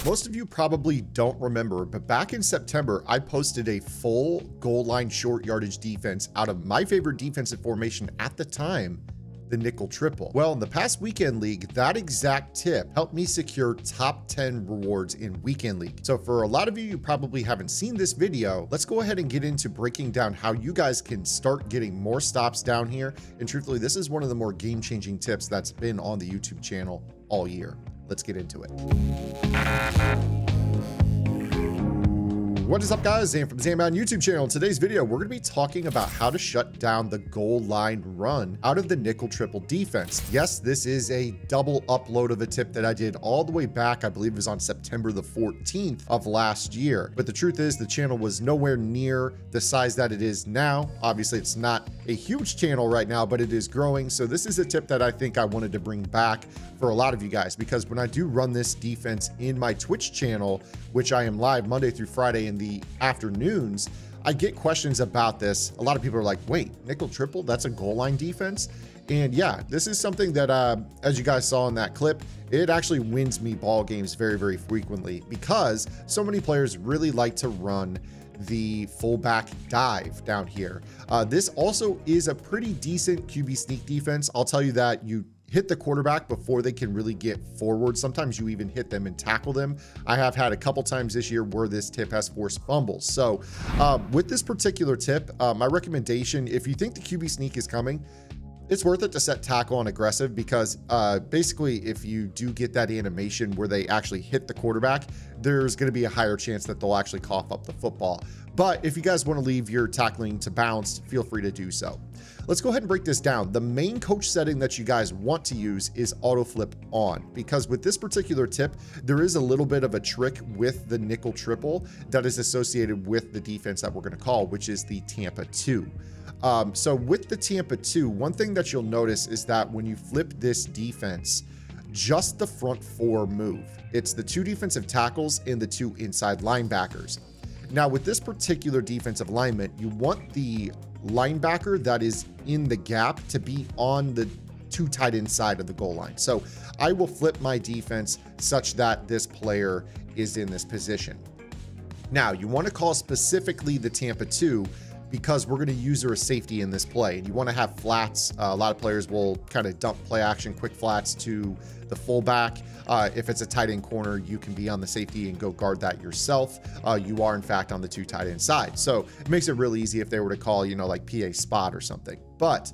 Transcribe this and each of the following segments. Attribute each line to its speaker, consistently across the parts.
Speaker 1: Most of you probably don't remember, but back in September, I posted a full goal line short yardage defense out of my favorite defensive formation at the time, the nickel triple. Well, in the past weekend league, that exact tip helped me secure top 10 rewards in weekend league. So for a lot of you probably haven't seen this video, let's go ahead and get into breaking down how you guys can start getting more stops down here. And truthfully, this is one of the more game-changing tips that's been on the YouTube channel all year. Let's get into it. What is up, guys? Zan from the Madden YouTube channel. In today's video, we're going to be talking about how to shut down the goal line run out of the nickel triple defense. Yes, this is a double upload of a tip that I did all the way back, I believe it was on September the 14th of last year. But the truth is the channel was nowhere near the size that it is now. Obviously, it's not a huge channel right now, but it is growing. So this is a tip that I think I wanted to bring back for a lot of you guys, because when I do run this defense in my Twitch channel, which I am live Monday through Friday in the afternoons, I get questions about this. A lot of people are like, wait, nickel triple, that's a goal line defense? And yeah, this is something that, as you guys saw in that clip, it actually wins me ball games very, very frequently, because so many players really like to run the fullback dive down here. This also is a pretty decent QB sneak defense. I'll tell you that you hit the quarterback before they can really get forward. Sometimes you even hit them and tackle them. I have had a couple times this year where this tip has forced fumbles. So with this particular tip, my recommendation, if you think the QB sneak is coming, it's worth it to set tackle on aggressive, because basically if you do get that animation where they actually hit the quarterback, there's going to be a higher chance that they'll actually cough up the football. But if you guys want to leave your tackling to bounce, feel free to do so. Let's go ahead and break this down. The main coach setting that you guys want to use is auto flip on, because with this particular tip, there is a little bit of a trick with the nickel triple that is associated with the defense that we're going to call, which is the Tampa 2. So with the Tampa 2, one thing that you'll notice is that when you flip this defense, just the front four move. It's the 2 defensive tackles and the 2 inside linebackers. Now with this particular defensive alignment, you want the linebacker that is in the gap to be on the 2 tight end side of the goal line. So I will flip my defense such that this player is in this position. Now you want to call specifically the Tampa 2, because we're going to use her as safety in this play. And you want to have flats. A lot of players will kind of dump play action, quick flats to the fullback. If it's a tight end corner, you can be on the safety and go guard that yourself. You are in fact on the 2 tight end side. So it makes it really easy if they were to call, you know, like PA spot or something. But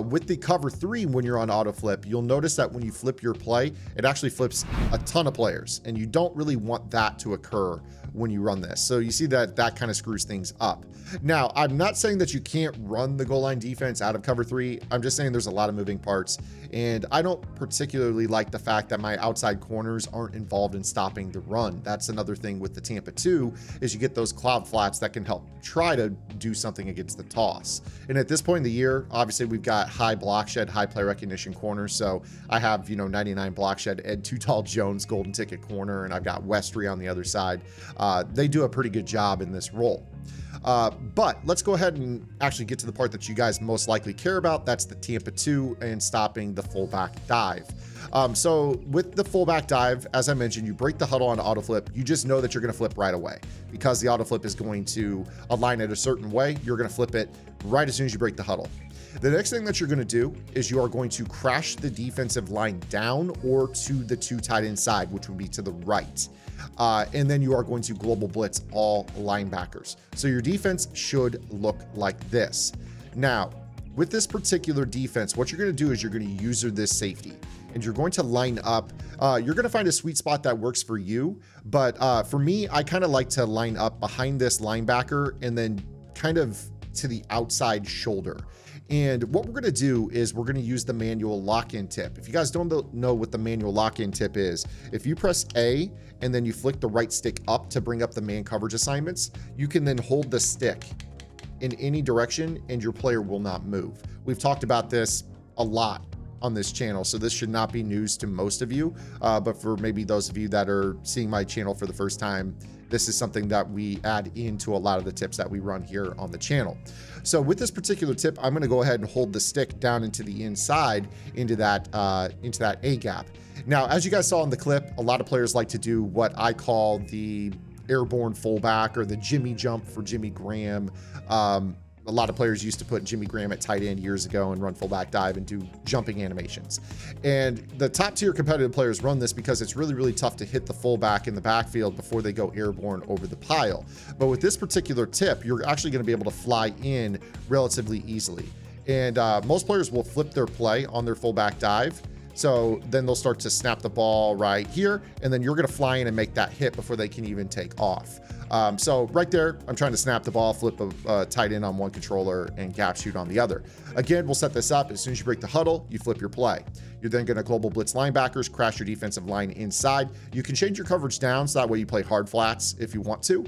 Speaker 1: with the cover 3, when you're on auto flip, you'll notice that when you flip your play, it actually flips a ton of players, and you don't really want that to occur when you run this. So you see that that kind of screws things up. Now, I'm not saying that you can't run the goal line defense out of cover 3. I'm just saying there's a lot of moving parts, and I don't particularly like the fact that my outside corners aren't involved in stopping the run. That's another thing with the Tampa 2, is you get those cloud flats that can help try to do something against the toss. And at this point in the year, obviously we've got high block shed, high play recognition corners. So I have, 99 block shed, Ed Too Tall Jones golden ticket corner, and I've got Westry on the other side. They do a pretty good job in this role. But let's go ahead and actually get to the part that you guys most likely care about. That's the Tampa 2 and stopping the fullback dive. So with the fullback dive, as I mentioned, you break the huddle on auto flip. You just know that you're going to flip right away, because the auto flip is going to align it a certain way. You're going to flip it right as soon as you break the huddle. The next thing that you're going to do is you are going to crash the defensive line down or to the 2 tight end side, which would be to the right. And then you are going to global blitz all linebackers. So your defense should look like this. Now, with this particular defense, what you're going to do is you're going to user this safety, and you're going to line up. You're going to find a sweet spot that works for you. But for me, I kind of like to line up behind this linebacker and then kind of to the outside shoulder. And what we're going to do is we're going to use the manual lock-in tip. If you guys don't know what the manual lock-in tip is, if you press A and then you flick the right stick up to bring up the man coverage assignments, you can then hold the stick in any direction and your player will not move. We've talked about this a lot on this channel, so this should not be news to most of you, but for maybe those of you that are seeing my channel for the first time, this is something that we add into a lot of the tips that we run here on the channel. So with this particular tip, I'm going to go ahead and hold the stick down into the inside, into that A gap. Now, as you guys saw in the clip, a lot of players like to do what I call the airborne fullback, or the Jimmy jump for Jimmy Graham. A lot of players used to put Jimmy Graham at tight end years ago and run fullback dive and do jumping animations. And the top tier competitive players run this because it's really, really tough to hit the fullback in the backfield before they go airborne over the pile. But with this particular tip, you're actually going to be able to fly in relatively easily. And most players will flip their play on their fullback dive. So then they'll start to snap the ball right here, and then you're going to fly in and make that hit before they can even take off. So right there, I'm trying to snap the ball, flip a tight end on one controller, and gap shoot on the other. Again, we'll set this up. As soon as you break the huddle, you flip your play. You're then going to global blitz linebackers, crash your defensive line inside. You can change your coverage down, so that way you play hard flats if you want to.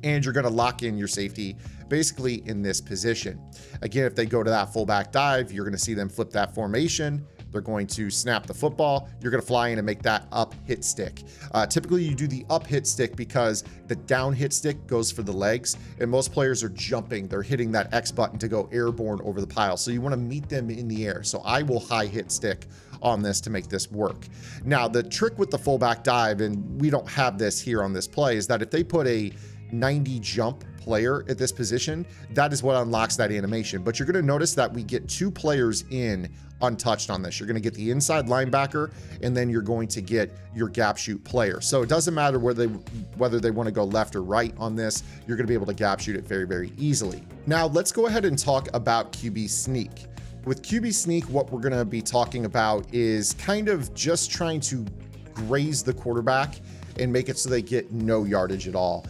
Speaker 1: And you're going to lock in your safety basically in this position. Again, if they go to that fullback dive, you're going to see them flip that formation. They're going to snap the football. You're going to fly in and make that up hit stick. Typically, you do the up hit stick because the down hit stick goes for the legs, and most players are jumping. They're hitting that X button to go airborne over the pile. So you want to meet them in the air. So I will high hit stick on this to make this work. Now, the trick with the fullback dive, and we don't have this here on this play, is that if they put a 90 jump player at this position, that is what unlocks that animation. But you're going to notice that we get two players in untouched on this. You're going to get the inside linebacker, and then you're going to get your gap shoot player. So it doesn't matter whether they want to go left or right on this. You're going to be able to gap shoot it very, very easily. Now let's go ahead and talk about QB sneak. With QB sneak, what we're going to be talking about is kind of just trying to graze the quarterback and make it so they get no yardage at all.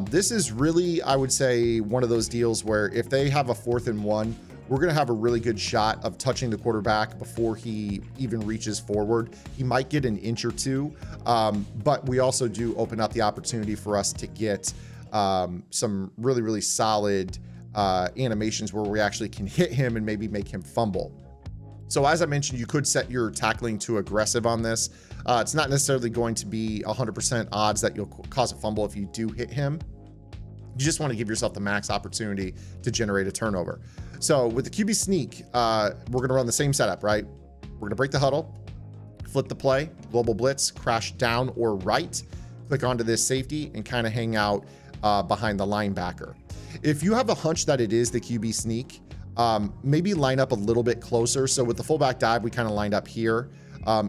Speaker 1: This is really, I would say, one of those deals where if they have a 4th and 1, we're going to have a really good shot of touching the quarterback before he even reaches forward. He might get an inch or two, but we also do open up the opportunity for us to get some really, really solid animations where we actually can hit him and maybe make him fumble. So as I mentioned, you could set your tackling to aggressive on this. It's not necessarily going to be 100% odds that you'll cause a fumble if you do hit him. You just want to give yourself the max opportunity to generate a turnover. So with the QB sneak, we're going to run the same setup, right? We're going to break the huddle, flip the play, global blitz, crash down or right, click onto this safety, and kind of hang out behind the linebacker. If you have a hunch that it is the QB sneak, maybe line up a little bit closer. So with the fullback dive, we kind of lined up here.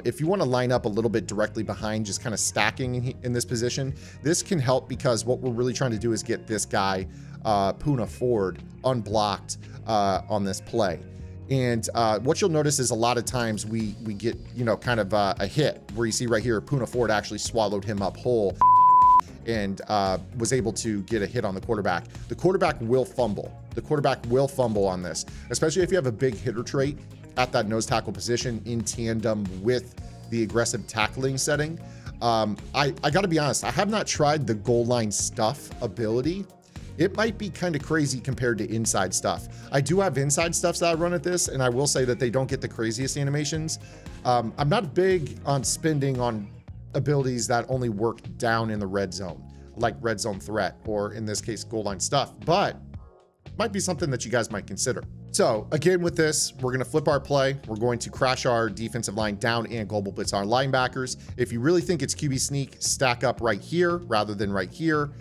Speaker 1: If you want to line up a little bit directly behind, just kind of stacking in this position, this can help because what we're really trying to do is get this guy, Poona Ford, unblocked on this play. And what you'll notice is a lot of times we get, kind of a hit where you see right here, Poona Ford actually swallowed him up whole and was able to get a hit on the quarterback. The quarterback will fumble. The quarterback will fumble on this, especially if you have a big hitter trait at that nose tackle position in tandem with the aggressive tackling setting. I got to be honest, I have not tried the goal line stuff ability. It might be kind of crazy compared to inside stuff. I do have inside stuffs that I run at this, and I will say that they don't get the craziest animations. I'm not big on spending on abilities that only work down in the red zone, like red zone threat, or in this case, goal line stuff, but might be something that you guys might consider. So again, with this, we're going to flip our play. We're going to crash our defensive line down and global blitz our linebackers. If you really think it's QB sneak, stack up right here rather than right here.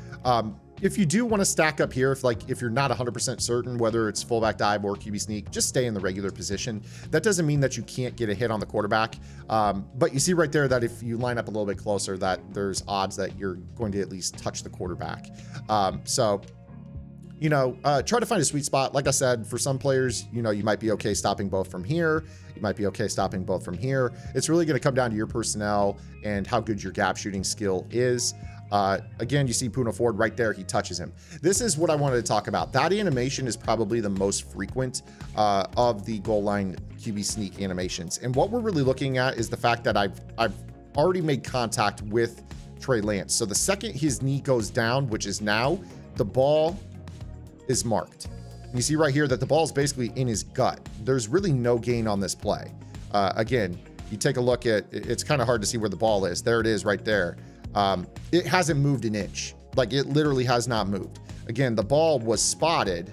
Speaker 1: If you do want to stack up here, if you're not 100% certain whether it's fullback dive or QB sneak, just stay in the regular position. That doesn't mean that you can't get a hit on the quarterback. But you see right there that if you line up a little bit closer, that there's odds that you're going to at least touch the quarterback. Try to find a sweet spot. Like I said, for some players, you might be okay stopping both from here. You might be okay stopping both from here. It's really going to come down to your personnel and how good your gap shooting skill is. Again, you see Poona Ford right there. He touches him. This is what I wanted to talk about. That animation is probably the most frequent of the goal line QB sneak animations. And what we're really looking at is the fact that I've already made contact with Trey Lance. So the second his knee goes down, which is now, the ball is marked. And you see right here that the ball is basically in his gut. There's really no gain on this play. Again, you take a look at, it's kind of hard to see where the ball is. There it is right there. It hasn't moved an inch. Like, it literally has not moved. Again, the ball was spotted,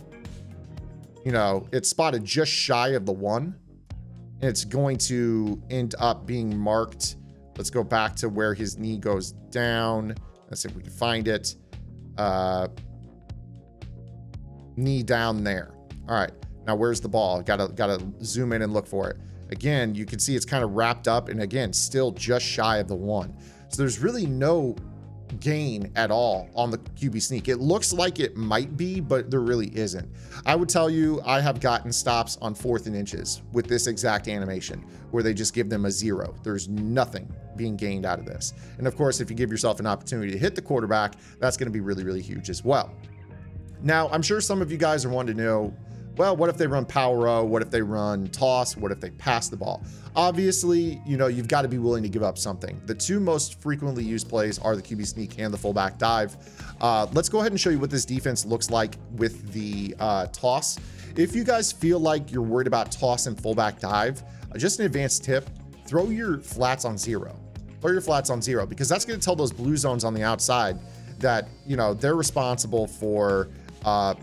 Speaker 1: you know, it's spotted just shy of the 1. And it's going to end up being marked. Let's go back to where his knee goes down. Let's see if we can find it. Knee down there. All right. Now, where's the ball? Gotta zoom in and look for it. Again, you can see it's kind of wrapped up, and again, still just shy of the 1. So there's really no gain at all on the QB sneak. It looks like it might be, but there really isn't. I would tell you, I have gotten stops on 4th and inches with this exact animation where they just give them a 0. There's nothing being gained out of this. And of course, if you give yourself an opportunity to hit the quarterback, that's going to be really, really huge as well. Now, I'm sure some of you guys are wanting to know, well, what if they run power O? What if they run toss? What if they pass the ball? Obviously, you know, you've got to be willing to give up something. The 2 most frequently used plays are the QB sneak and the fullback dive. Let's go ahead and show you what this defense looks like with the toss. If you guys feel like you're worried about toss and fullback dive, just an advanced tip, throw your flats on 0. Throw your flats on 0, because that's going to tell those blue zones on the outside that, you know, they're responsible for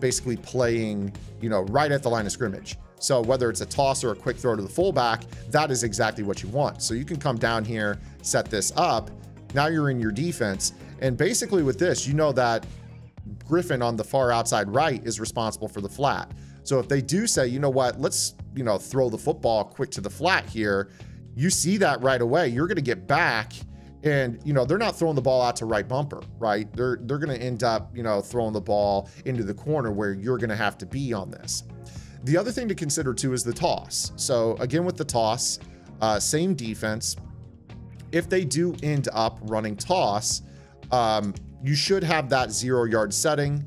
Speaker 1: basically playing, you know, right at the line of scrimmage. So whether it's a toss or a quick throw to the fullback, that is exactly what you want. So you can come down here, set this up. Now you're in your defense. And basically with this, you know that Griffin on the far outside right is responsible for the flat. So if they do say, you know what, let's, you know, throw the football quick to the flat here, you see that right away. You're going to get back. And, you know, they're not throwing the ball out to right bumper, right? They're going to end up, you know, throwing the ball into the corner where you're going to have to be on this. The other thing to consider too is the toss. So again, with the toss, same defense. If they do end up running toss, you should have that 0-yard setting.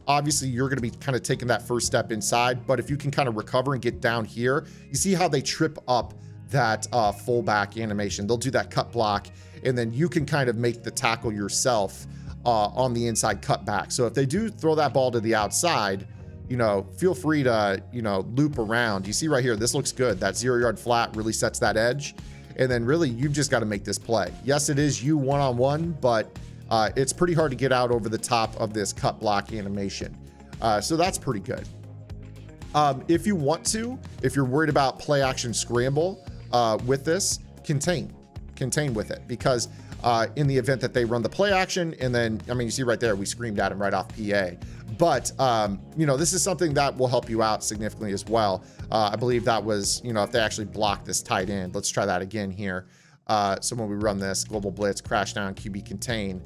Speaker 1: Obviously, you're going to be kind of taking that first step inside, but if you can kind of recover and get down here, you see how they trip up that fullback animation. They'll do that cut block, and then you can kind of make the tackle yourself on the inside cut back. So if they do throw that ball to the outside, you know, feel free to, you know, loop around. You see right here, this looks good. That 0-yard flat really sets that edge. And then really, you've just got to make this play. Yes, it is you one-on-one, but it's pretty hard to get out over the top of this cut block animation. So that's pretty good. If you want to, if you're worried about play action scramble with this, contain with it, because in the event that they run the play action, and then, I mean, you see right there, we screamed at him right off PA. But, you know, this is something that will help you out significantly as well. I believe that was, you know, if they actually block this tight end. Let's try that again here. So when we run this, global blitz, crash down, QB contain.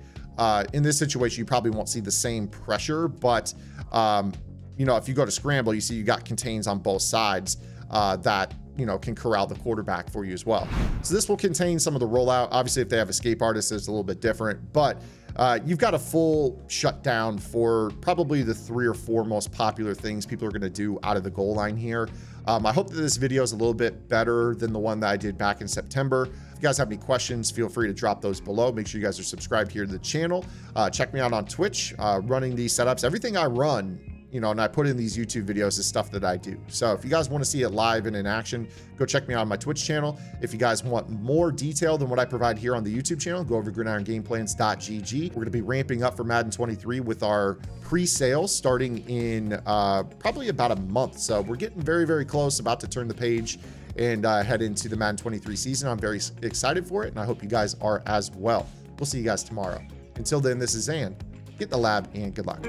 Speaker 1: In this situation, you probably won't see the same pressure, but, you know, if you go to scramble, you see you got contains on both sides that, you know, can corral the quarterback for you as well. So this will contain some of the rollout. Obviously, if they have escape artists, it's a little bit different, but you've got a full shutdown for probably the 3 or 4 most popular things people are going to do out of the goal line here. I hope that this video is a little bit better than the one that I did back in September. If you guys have any questions, feel free to drop those below. Make sure you guys are subscribed here to the channel. Check me out on Twitch, running these setups. Everything I run, you know, and I put in these YouTube videos is stuff that I do. So if you guys want to see it live and in action, go check me out on my Twitch channel. If you guys want more detail than what I provide here on the YouTube channel, go over to gridirongameplans.gg. We're going to be ramping up for Madden 23 with our pre-sale starting in probably about a month. So we're getting very, very close, about to turn the page and head into the Madden 23 season. I'm very excited for it, and I hope you guys are as well. We'll see you guys tomorrow. Until then, this is Zan. Get in the lab, and good luck.